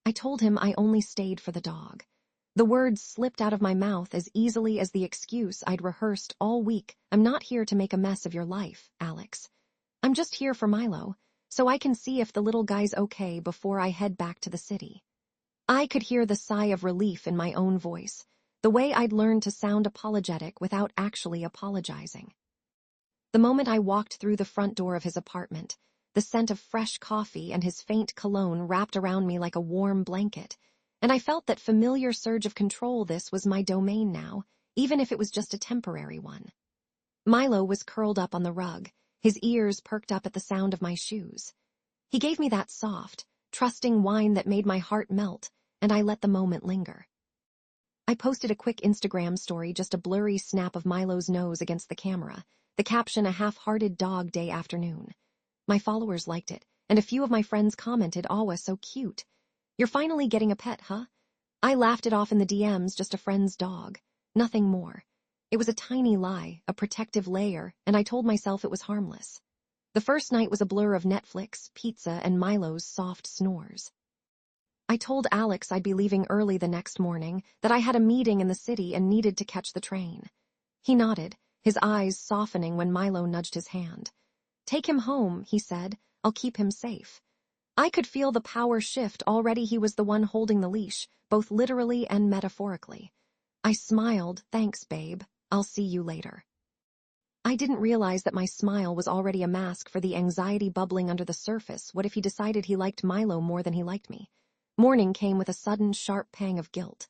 I told him I only stayed for the dog. The words slipped out of my mouth as easily as the excuse I'd rehearsed all week. I'm not here to make a mess of your life, Alex. I'm just here for Milo, so I can see if the little guy's okay before I head back to the city. I could hear the sigh of relief in my own voice, the way I'd learned to sound apologetic without actually apologizing. The moment I walked through the front door of his apartment, the scent of fresh coffee and his faint cologne wrapped around me like a warm blanket, and I felt that familiar surge of control. This was my domain now, even if it was just a temporary one. Milo was curled up on the rug, his ears perked up at the sound of my shoes. He gave me that soft, trusting whine that made my heart melt, and I let the moment linger. I posted a quick Instagram story, just a blurry snap of Milo's nose against the camera, the caption a half-hearted dog day afternoon. My followers liked it, and a few of my friends commented, "Aw, so cute. You're finally getting a pet, huh?" I laughed it off in the DMs, just a friend's dog. Nothing more. It was a tiny lie, a protective layer, and I told myself it was harmless. The first night was a blur of Netflix, pizza, and Milo's soft snores. I told Alex I'd be leaving early the next morning, that I had a meeting in the city and needed to catch the train. He nodded, his eyes softening when Milo nudged his hand. "Take him home," he said. "I'll keep him safe." I could feel the power shift. Already he was the one holding the leash, both literally and metaphorically. I smiled. "Thanks, babe. I'll see you later." I didn't realize that my smile was already a mask for the anxiety bubbling under the surface. What if he decided he liked Milo more than he liked me? Morning came with a sudden, sharp pang of guilt.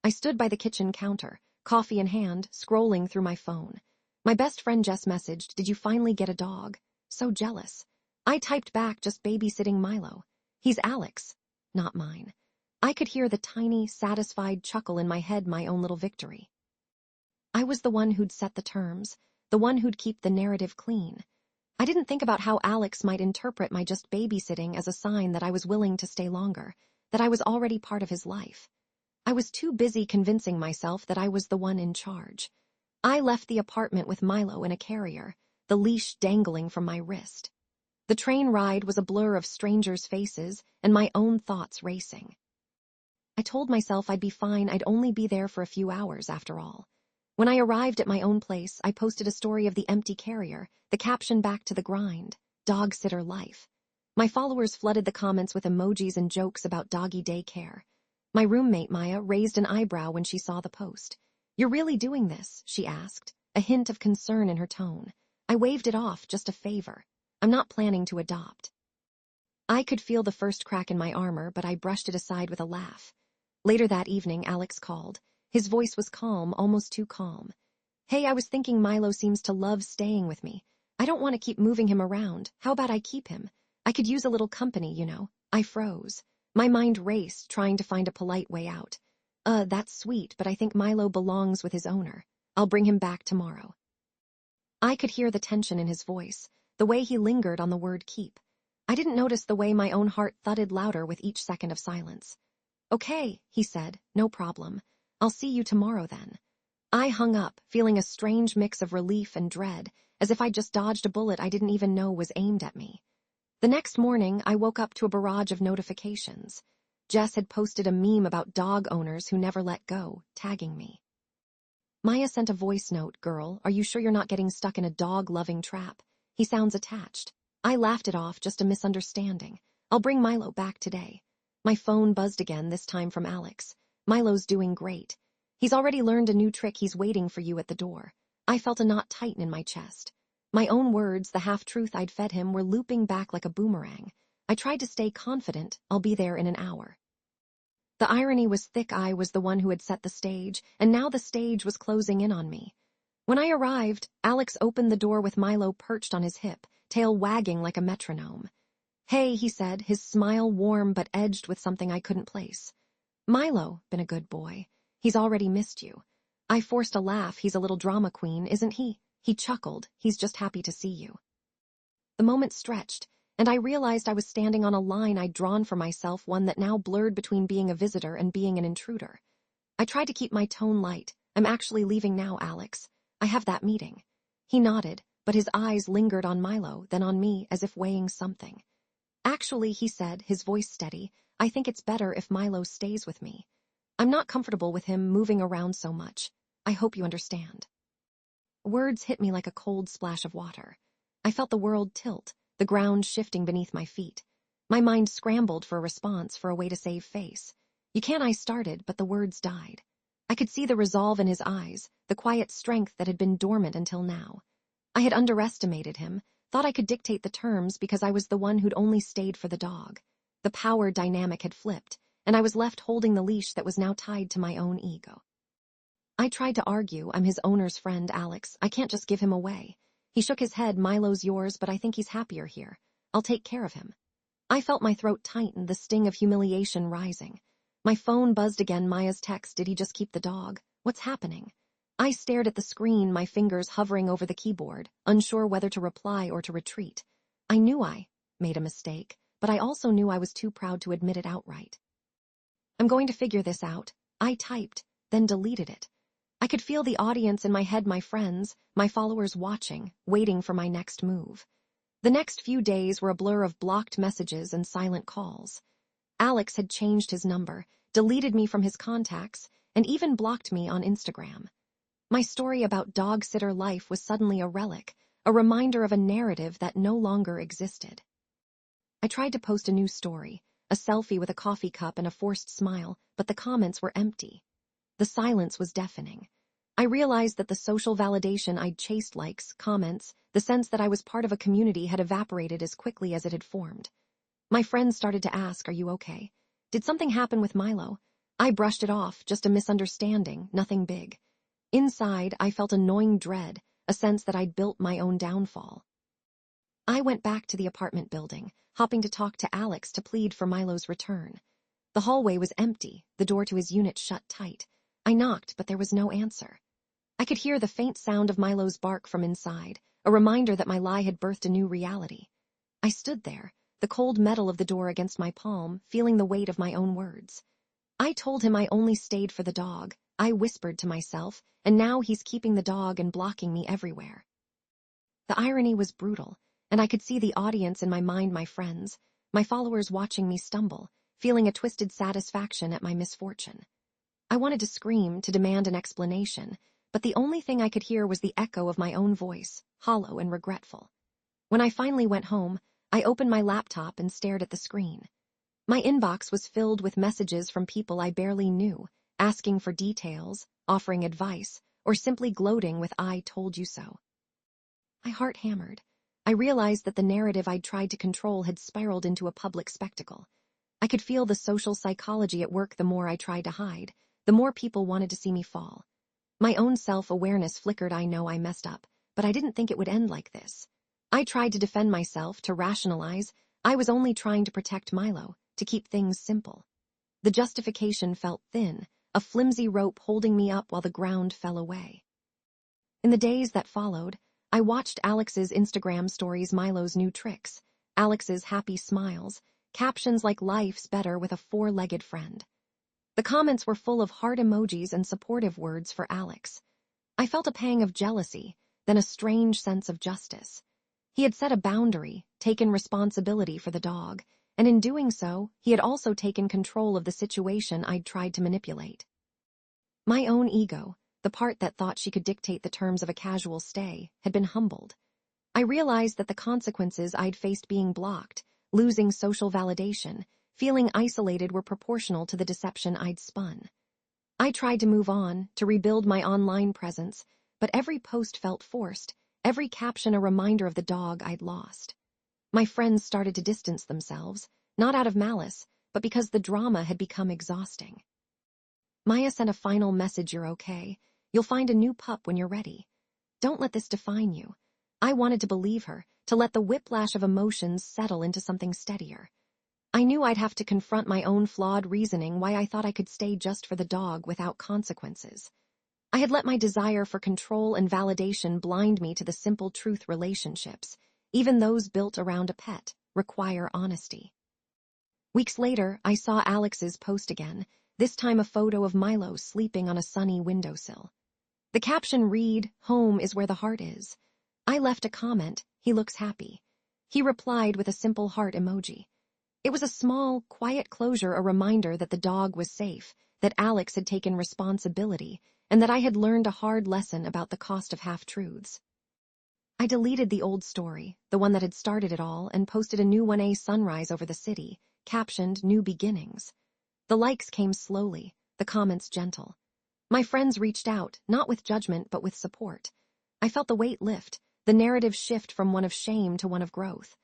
I stood by the kitchen counter, coffee in hand, scrolling through my phone. My best friend Jess messaged, "Did you finally get a dog?" So jealous. I typed back, "Just babysitting Milo. He's Alex, not mine." I could hear the tiny, satisfied chuckle in my head, my own little victory. I was the one who'd set the terms, the one who'd keep the narrative clean. I didn't think about how Alex might interpret my just babysitting as a sign that I was willing to stay longer, that I was already part of his life. I was too busy convincing myself that I was the one in charge. I left the apartment with Milo in a carrier, the leash dangling from my wrist. The train ride was a blur of strangers' faces and my own thoughts racing. I told myself I'd be fine. I'd only be there for a few hours after all. When I arrived at my own place, I posted a story of the empty carrier, the caption, "Back to the grind, dog sitter life." My followers flooded the comments with emojis and jokes about doggy daycare. My roommate, Maya, raised an eyebrow when she saw the post. "You're really doing this?" she asked, a hint of concern in her tone. I waved it off, just a favor. I'm not planning to adopt. I could feel the first crack in my armor, but I brushed it aside with a laugh. Later that evening, Alex called. His voice was calm, almost too calm. "Hey, I was thinking Milo seems to love staying with me. I don't want to keep moving him around. How about I keep him? I could use a little company, you know." I froze. My mind raced, trying to find a polite way out. That's sweet, but I think Milo belongs with his owner. I'll bring him back tomorrow." I could hear the tension in his voice, the way he lingered on the word keep. I didn't notice the way my own heart thudded louder with each second of silence. "Okay," he said, "no problem. I'll see you tomorrow then." I hung up, feeling a strange mix of relief and dread, as if I'd just dodged a bullet I didn't even know was aimed at me. The next morning, I woke up to a barrage of notifications. Jess had posted a meme about dog owners who never let go, tagging me. Maya sent a voice note, "Girl, are you sure you're not getting stuck in a dog-loving trap? He sounds attached." I laughed it off, just a misunderstanding. "I'll bring Milo back today." My phone buzzed again, this time from Alex. "Milo's doing great. He's already learned a new trick. He's waiting for you at the door." I felt a knot tighten in my chest. My own words, the half-truth I'd fed him, were looping back like a boomerang. I tried to stay confident. "I'll be there in an hour." The irony was thick. I was the one who had set the stage, and now the stage was closing in on me. When I arrived, Alex opened the door with Milo perched on his hip, tail wagging like a metronome. "Hey," he said, his smile warm but edged with something I couldn't place. "Milo, been a good boy. He's already missed you." I forced a laugh. "He's a little drama queen, isn't he?" He chuckled. "He's just happy to see you." The moment stretched, and I realized I was standing on a line I'd drawn for myself, one that now blurred between being a visitor and being an intruder. I tried to keep my tone light. "I'm actually leaving now, Alex. I have that meeting." He nodded, but his eyes lingered on Milo, then on me, as if weighing something. "Actually," he said, his voice steady, I think it's better if Milo stays with me. I'm not comfortable with him moving around so much. I hope you understand." Words hit me like a cold splash of water. I felt the world tilt, the ground shifting beneath my feet. My mind scrambled for a response, for a way to save face. "You can't," I started, but the words died. I could see the resolve in his eyes, the quiet strength that had been dormant until now. I had underestimated him, thought I could dictate the terms because I was the one who'd only stayed for the dog. The power dynamic had flipped, and I was left holding the leash that was now tied to my own ego. I tried to argue. "I'm his owner's friend, Alex. I can't just give him away." He shook his head. "Milo's yours, but I think he's happier here. I'll take care of him." I felt my throat tighten, the sting of humiliation rising. My phone buzzed again. Maya's text. "Did he just keep the dog? What's happening?" I stared at the screen, my fingers hovering over the keyboard, unsure whether to reply or to retreat. I knew I made a mistake, but I also knew I was too proud to admit it outright. "I'm going to figure this out," I typed, then deleted it. I could feel the audience in my head, my friends, my followers watching, waiting for my next move. The next few days were a blur of blocked messages and silent calls. Alex had changed his number, deleted me from his contacts, and even blocked me on Instagram. My story about dog-sitter life was suddenly a relic, a reminder of a narrative that no longer existed. I tried to post a new story, a selfie with a coffee cup and a forced smile, but the comments were empty. The silence was deafening. I realized that the social validation I'd chased, likes, comments, the sense that I was part of a community, had evaporated as quickly as it had formed. My friends started to ask, "Are you okay? Did something happen with Milo?" I brushed it off, just a misunderstanding, nothing big. Inside, I felt a gnawing dread, a sense that I'd built my own downfall. I went back to the apartment building, hoping to talk to Alex to plead for Milo's return. The hallway was empty, the door to his unit shut tight. I knocked, but there was no answer. I could hear the faint sound of Milo's bark from inside, a reminder that my lie had birthed a new reality. I stood there, the cold metal of the door against my palm, feeling the weight of my own words. "I told him I only stayed for the dog," I whispered to myself, "and now he's keeping the dog and blocking me everywhere." The irony was brutal, and I could see the audience in my mind, my friends, my followers watching me stumble, feeling a twisted satisfaction at my misfortune. I wanted to scream, to demand an explanation, but the only thing I could hear was the echo of my own voice, hollow and regretful. When I finally went home, I opened my laptop and stared at the screen. My inbox was filled with messages from people I barely knew, asking for details, offering advice, or simply gloating with "I told you so." My heart hammered. I realized that the narrative I'd tried to control had spiraled into a public spectacle. I could feel the social psychology at work. The more I tried to hide, the more people wanted to see me fall. My own self-awareness flickered. I know I messed up, but I didn't think it would end like this. I tried to defend myself, to rationalize. I was only trying to protect Milo, to keep things simple. The justification felt thin, a flimsy rope holding me up while the ground fell away. In the days that followed, I watched Alex's Instagram stories, Milo's new tricks, Alex's happy smiles, captions like "Life's better with a four-legged friend." The comments were full of heart emojis and supportive words for Alex. I felt a pang of jealousy, then a strange sense of justice. He had set a boundary, taken responsibility for the dog, and in doing so, he had also taken control of the situation I'd tried to manipulate. My own ego, the part that thought she could dictate the terms of a casual stay, had been humbled. I realized that the consequences I'd faced, being blocked, losing social validation, feeling isolated, were proportional to the deception I'd spun. I tried to move on, to rebuild my online presence, but every post felt forced, every caption a reminder of the dog I'd lost. My friends started to distance themselves, not out of malice, but because the drama had become exhausting. Maya sent a final message: "You're okay. You'll find a new pup when you're ready. Don't let this define you." I wanted to believe her, to let the whiplash of emotions settle into something steadier. I knew I'd have to confront my own flawed reasoning, why I thought I could stay just for the dog without consequences. I had let my desire for control and validation blind me to the simple truth: relationships, even those built around a pet, require honesty. Weeks later, I saw Alex's post again, this time a photo of Milo sleeping on a sunny windowsill. The caption read, "Home is where the heart is." I left a comment: "He looks happy." He replied with a simple heart emoji. It was a small, quiet closure, a reminder that the dog was safe, that Alex had taken responsibility, and that I had learned a hard lesson about the cost of half-truths. I deleted the old story, the one that had started it all, and posted a new 1A sunrise over the city, captioned New Beginnings. The likes came slowly, the comments gentle. My friends reached out, not with judgment but with support. I felt the weight lift, the narrative shift from one of shame to one of growth.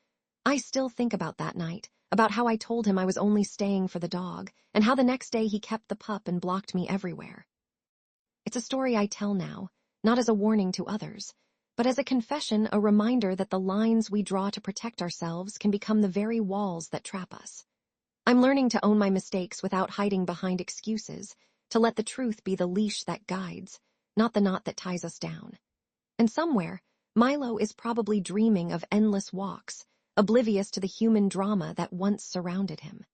I still think about that night, about how I told him I was only staying for the dog, and how the next day he kept the pup and blocked me everywhere. It's a story I tell now, not as a warning to others, but as a confession, a reminder that the lines we draw to protect ourselves can become the very walls that trap us. I'm learning to own my mistakes without hiding behind excuses, to let the truth be the leash that guides, not the knot that ties us down. And somewhere, Milo is probably dreaming of endless walks, oblivious to the human drama that once surrounded him.